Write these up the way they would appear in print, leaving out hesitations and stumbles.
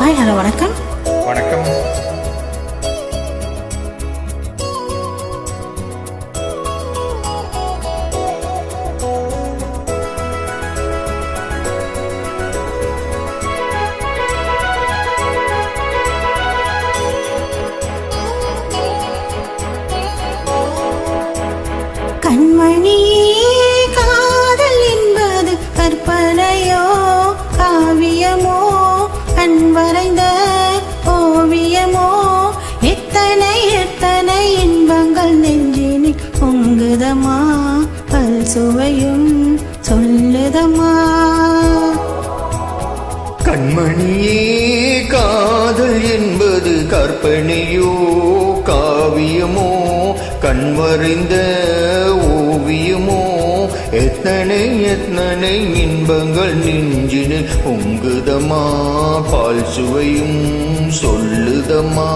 Hi, hello, வணக்கம். வணக்கம். கண்மணியே, காதல் என்பது கற்பனையோ காவியமோ கண் வரைந்த ஓவியமோ எத்தனை எத்தனை இன்பங்கள் நெஞ்சினில் பொங்குதமா பல் சுவையும் சொல்லுதமா. கண்மணியே, காதல் என்பது கற்பனையோ காவியமோ கண்வரைந்த ஓவியமோ எத்தனை எத்தனை இன்பங்கள் நெஞ்சினில் பொங்குதமா பால் சுவையும் சொல்லுதமா.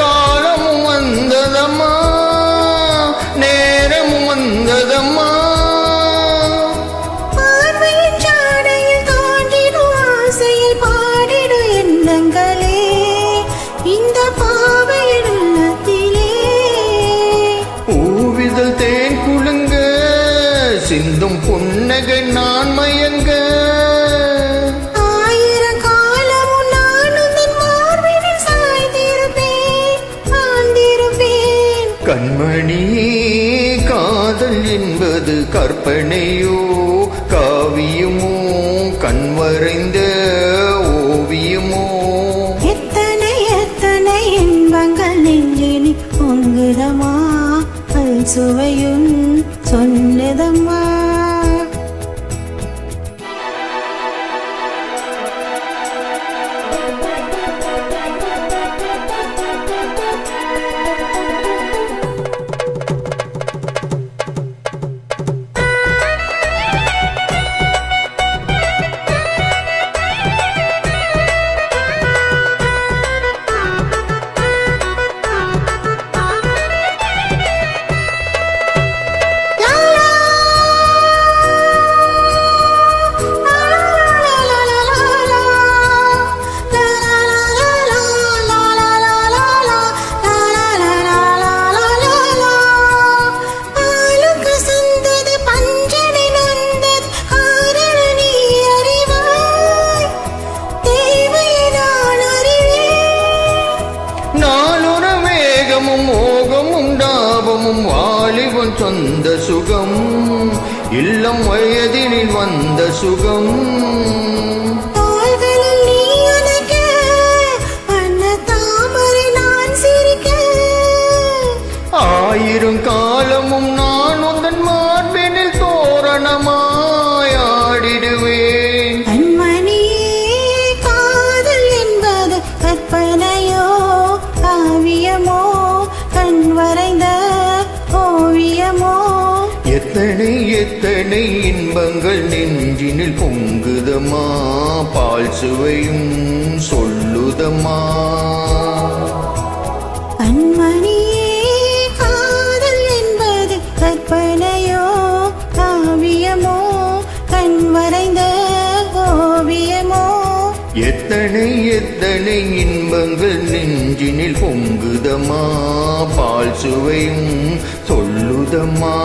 காலமும் வந்ததம்மா, நேரமும் வந்ததம்மா. பார்வையின் சாடையில் தோன்றிடும் ஆசையில் பாடிடும் எண்ணங்களே இந்த பாவையின் உள்ளத்திலே. பூவிதழ் தேன் குலுங்க சிந்தும் புன்னகை நான் மயங்க. கண்மணியே, காதல் என்பது கற்பனையோ காவியமோ கண்வரைந்த ஓவியமோ எத்தனை எத்தனை இன்பங்கள் நெஞ்சினில் பொங்குதமா பல் சுவையும் சொல்லுதம்மா. மோகமும் தாபமும் வாலிபன் சொந்த சுகம் இல்லம் வயதினில் வந்த சுகம். ஆயிரம் காலமும் நான் உந்தன் மார்பினில் தோரணமாய் ஆடிடுவேன். காதல் என்பது கற்பனையோ காவியமோ கண் வரைந்த ஓவியமோ எத்தனை எத்தனை இன்பங்கள் நெஞ்சினில் பொங்குதமா பால் சுவையும் சொல்லுதமா. கண்மணியே, காதல் என்பது கற்பனையோ காவியமோ கண் வரைந்த ஓவியமோ எத்தனை எத்தனை இன்பங்கள் நெஞ்சினில் பொங்குதமா பால் சுவையும் சொல்லுதமா.